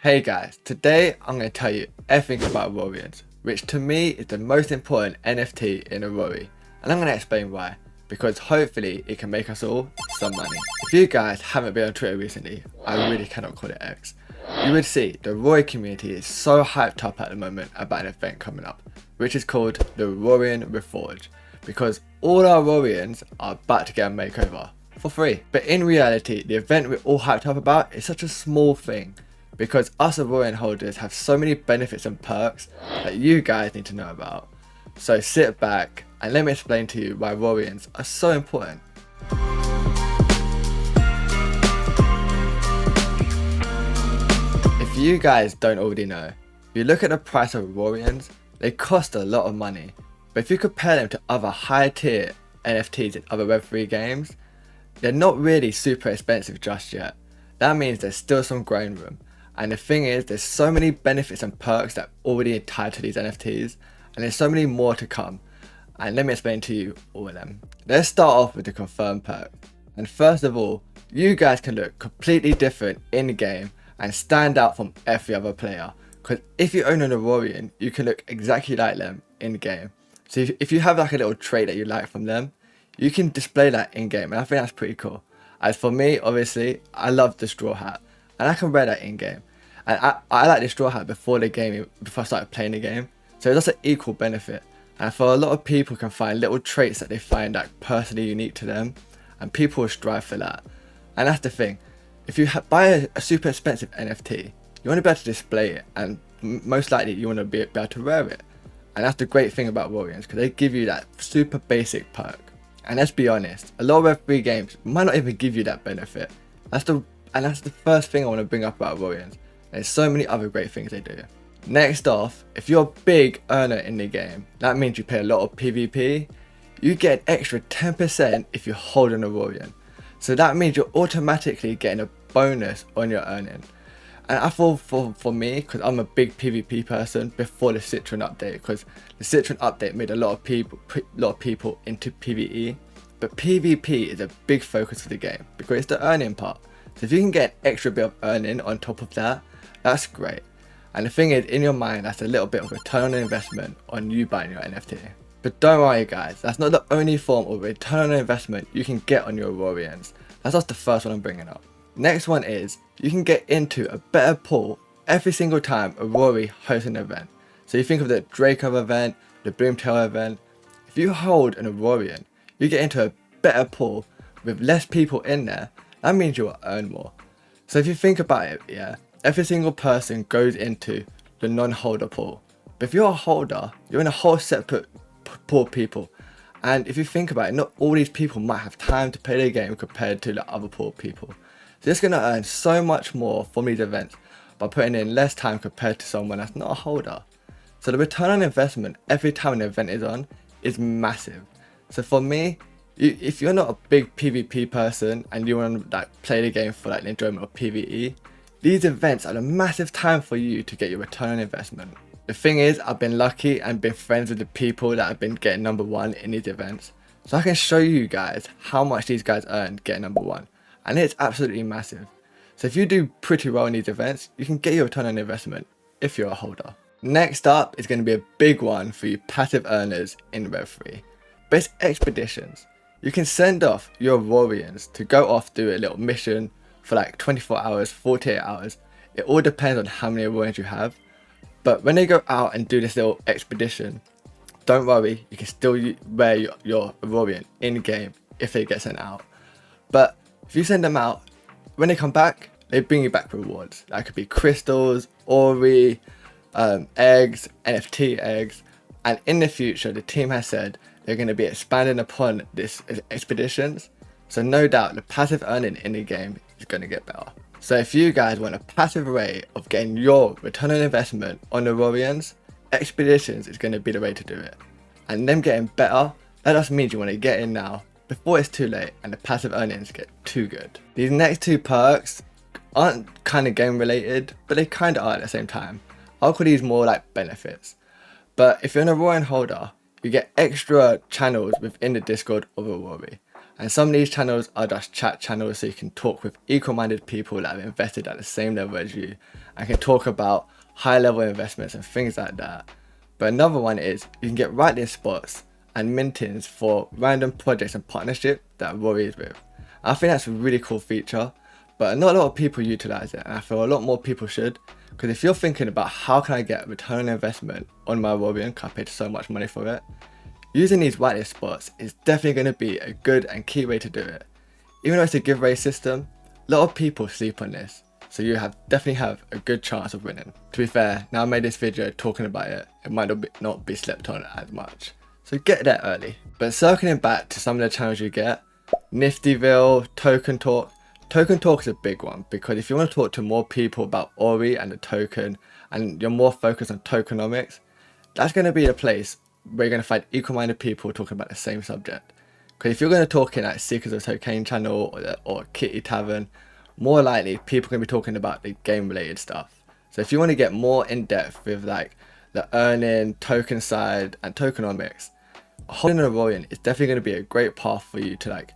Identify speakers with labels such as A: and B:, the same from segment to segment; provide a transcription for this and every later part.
A: Hey guys, today I'm going to tell you everything about Aurorians, which to me is the most important NFT in Aurory, and I'm going to explain why, because hopefully it can make us all some money. If you guys haven't been on Twitter recently, I really cannot call it X, you would see the Aurory community is so hyped up at the moment about an event coming up, which is called the Aurorian Reforge, because all our Aurorians are about to get a makeover for free. But in reality, the event we're all hyped up about is such a small thing, because us Aurorian holders have so many benefits and perks that you guys need to know about. So sit back and let me explain to you why Aurorians are so important. If you guys don't already know, if you look at the price of Aurorians, they cost a lot of money. But if you compare them to other higher tier NFTs in other Web3 games, they're not really super expensive just yet. That means there's still some growing room. And the thing is, there's so many benefits and perks that already tied to these NFTs, and there's so many more to come. And let me explain to you all of them. Let's start off with the confirmed perk. And first of all, you guys can look completely different in the game and stand out from every other player. Because if you own an Aurorian, you can look exactly like them in the game. So if you have like a little trait that you like from them, you can display that in game, and I think that's pretty cool. As for me, obviously, I love the straw hat, and I can wear that in game. And I like the straw hat before I started playing the game. So it's just an equal benefit. And for a lot of people can find little traits that they find like personally unique to them, and people will strive for that. And that's the thing. If you buy a super expensive NFT, you want to be able to display it, and most likely you want to be able to wear it. And that's the great thing about Aurorians, because they give you that super basic perk. And let's be honest, a lot of Web3 games might not even give you that benefit. That's the first thing I want to bring up about Aurorians. There's so many other great things they do. Next off, if you're a big earner in the game, that means you play a lot of PvP, you get an extra 10% if you hold an Aurorian. So that means you're automatically getting a bonus on your earning. And I thought for me, because I'm a big PvP person before the Citron update, because the Citron update made a lot of people into PvE, but PvP is a big focus for the game because it's the earning part. So if you can get an extra bit of earning on top of that, that's great. And the thing is, in your mind, that's a little bit of return on investment on you buying your NFT. But don't worry guys, that's not the only form of return on investment you can get on your Aurorians. That's just the first one I'm bringing up. Next one is, you can get into a better pool every single time Aurory hosts an event. So you think of the Draco event, the Boomtail event. If you hold an Aurorian, you get into a better pool with less people in there. That means you will earn more. So if you think about it, yeah, every single person goes into the non-holder pool. But if you're a holder, you're in a whole separate pool of people. And if you think about it, not all these people might have time to play the game compared to the other pool of people. So you're just going to earn so much more from these events by putting in less time compared to someone that's not a holder. So the return on investment every time an event is on is massive. So for me, if you're not a big PvP person and you want to like play the game for like the enjoyment of PvE, these events are a massive time for you to get your return on investment. The thing is, I've been lucky and been friends with the people that have been getting number one in these events. So I can show you guys how much these guys earn getting number one. And it's absolutely massive. So if you do pretty well in these events, you can get your return on investment if you're a holder. Next up is going to be a big one for you passive earners in Web3. But it's expeditions. You can send off your Aurorians to go off do a little mission for like 24 hours, 48 hours. It all depends on how many Aurorians you have. But when they go out and do this little expedition, don't worry, you can still wear your Aurorian in game if they get sent out. But if you send them out, when they come back, they bring you back rewards. That could be crystals, Aurory, eggs, NFT eggs. And in the future, the team has said they're going to be expanding upon this expeditions. So no doubt the passive earning in the game is going to get better. So if you guys want a passive way of getting your return on investment on the Aurorians, expeditions is going to be the way to do it. And them getting better, that just means you want to get in now before it's too late and the passive earnings get too good. These next two perks aren't kind of game related, but they kind of are at the same time. I'll call these more like benefits. But if you're an Aurorian holder, you get extra channels within the Discord of Aurory. And some of these channels are just chat channels, so you can talk with equal-minded people that have invested at the same level as you and can talk about high level investments and things like that. But another one is you can get whitelist spots and mintings for random projects and partnership that Aurory is with. I think that's a really cool feature, but not a lot of people utilize it, and I feel a lot more people should. Because if you're thinking about how can I get a return on investment on my Aurorian, because I paid so much money for it, using these whitelist spots is definitely going to be a good and key way to do it. Even though it's a giveaway system, a lot of people sleep on this, so you definitely have a good chance of winning. To be fair, now I made this video talking about it, it might not be slept on as much, so get there early. But circling back to some of the channels you get, Niftyville, Token Talk. Token Talk is a big one, because if you want to talk to more people about Aurory and the token, and you're more focused on tokenomics, that's going to be the place where you're going to find equal-minded people talking about the same subject. Because if you're going to talk in like Seekers of Tokane channel or Kitty Tavern, more likely people are going to be talking about the game related stuff. So if you want to get more in depth with like the earning, token side and tokenomics, holding an Aurorian is definitely going to be a great path for you to like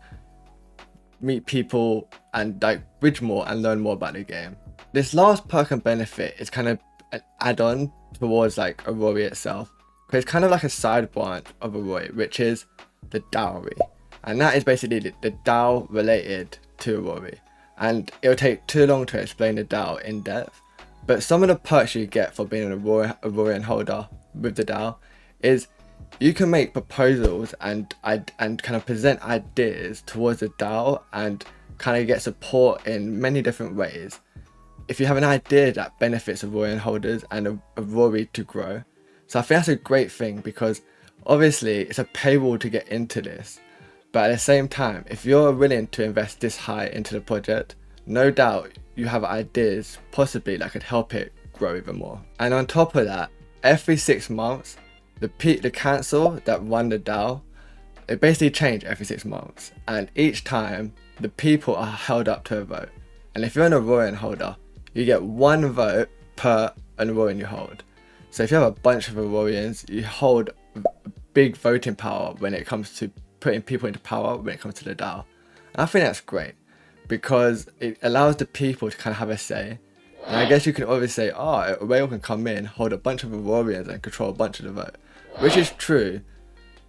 A: meet people and like bridge more and learn more about the game. This last perk and benefit is kind of an add-on towards like Aurory itself, because it's kind of like a side branch of Aurory, which is the dowry. And that is basically the DAO related to Aurory. And it'll take too long to explain the DAO in depth. But some of the perks you get for being an Aurorian holder with the DAO is you can make proposals and kind of present ideas towards the DAO and kind of get support in many different ways. If you have an idea that benefits Aurorian holders and Aurory to grow. So I think that's a great thing, because obviously it's a paywall to get into this. But at the same time, if you're willing to invest this high into the project, no doubt you have ideas possibly that could help it grow even more. And on top of that, every 6 months, the council that run the DAO, it basically change every 6 months. And each time, the people are held up to a vote. And if you're an Aurorian holder, you get 1 vote per an Aurorian you hold. So if you have a bunch of Aurorians, you hold big voting power when it comes to putting people into power when it comes to the DAO. And I think that's great, because it allows the people to kind of have a say. And I guess you can always say, oh, a whale can come in, hold a bunch of Aurorians and control a bunch of the vote. Which is true,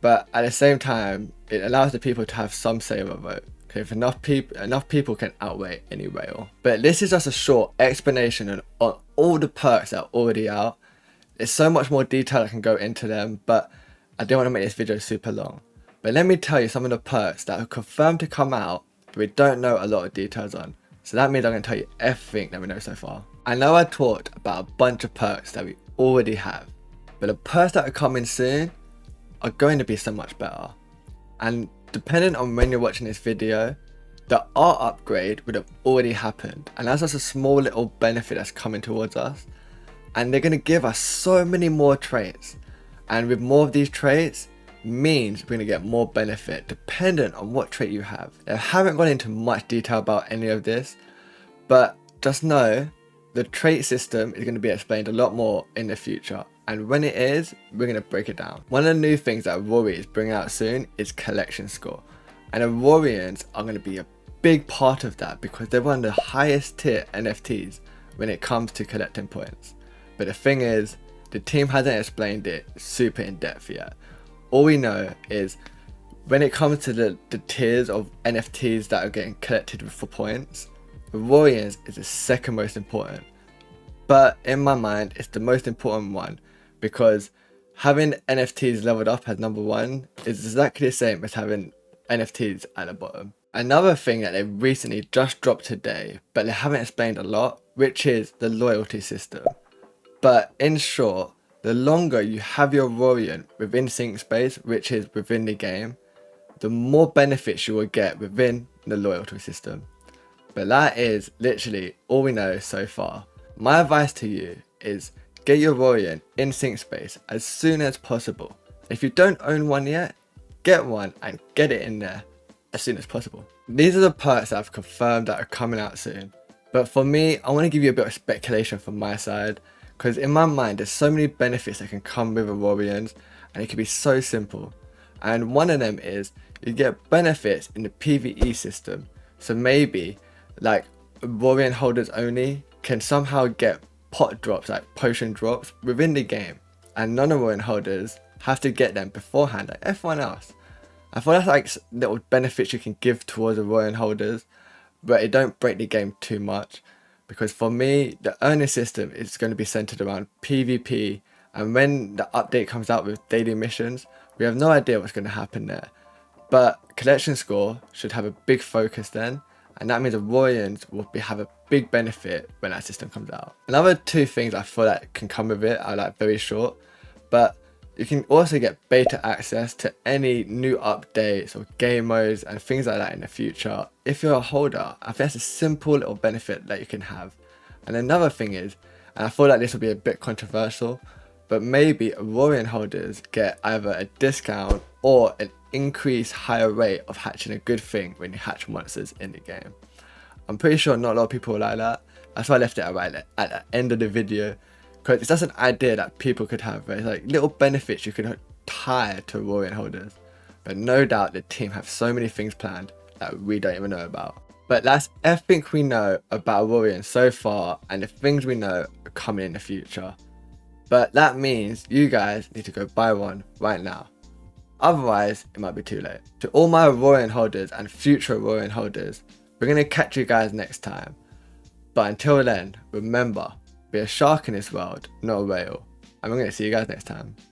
A: but at the same time, it allows the people to have some say of a vote. Okay, if enough people can outweigh any whale. But this is just a short explanation on all the perks that are already out. There's so much more detail I can go into them, but I don't want to make this video super long. But let me tell you some of the perks that are confirmed to come out, but we don't know a lot of details on. So that means I'm going to tell you everything that we know so far. I know I talked about a bunch of perks that we already have, but the perks that are coming soon are going to be so much better. And depending on when you're watching this video, the art upgrade would have already happened. And that's just a small little benefit that's coming towards us. And they're going to give us so many more traits. And with more of these traits, means we're going to get more benefit dependent on what trait you have. I haven't gone into much detail about any of this, but just know the trait system is going to be explained a lot more in the future, and when it is, we're going to break it down. One of the new things that Aurory is bringing out soon is collection score, and Aurorians are going to be a big part of that, because they're one of the highest tier NFTs when it comes to collecting points. But the thing is, the team hasn't explained it super in depth yet. All we know is when it comes to the tiers of NFTs that are getting collected for points, Aurorians is the second most important. But in my mind, it's the most important one, because having NFTs leveled up as number 1 is exactly the same as having NFTs at the bottom. Another thing that they recently just dropped today, but they haven't explained a lot, which is the loyalty system. But in short, the longer you have your Aurorian within sync space, which is within the game, the more benefits you will get within the loyalty system. But that is literally all we know so far. My advice to you is get your Aurorian in sync space as soon as possible. If you don't own one yet, get one and get it in there as soon as possible. These are the perks that I've confirmed that are coming out soon. But for me, I want to give you a bit of speculation from my side, because in my mind, there's so many benefits that can come with Aurorians, and it can be so simple. And one of them is you get benefits in the PvE system. So maybe like Aurorian holders only can somehow get pot drops, like potion drops within the game, and non-Aurorian holders have to get them beforehand like everyone else. I thought that's like little benefits you can give towards Aurorian holders, but it don't break the game too much, because for me the earning system is going to be centered around PvP, and when the update comes out with daily missions, we have no idea what's going to happen there. But collection score should have a big focus then, and that means Aurorians will have a big benefit when that system comes out. Another two things I feel that can come with it are like very short, but you can also get beta access to any new updates or game modes and things like that in the future if you're a holder. I think that's a simple little benefit that you can have. And another thing is, and I feel like this will be a bit controversial, but maybe Aurorian holders get either a discount or an increased higher rate of hatching a good thing when you hatch monsters in the game. I'm pretty sure not a lot of people like that. That's why I left it right at the end of the video, because it's just an idea that people could have. Right? It's like little benefits you could tie to Aurorian holders, but no doubt the team have so many things planned that we don't even know about. But that's everything we know about Aurorian so far, and the things we know are coming in the future. But that means you guys need to go buy one right now. Otherwise, it might be too late. To all my Aurorian holders and future Aurorian holders, we're going to catch you guys next time. But until then, remember, be a shark in this world, not a whale. And we're going to see you guys next time.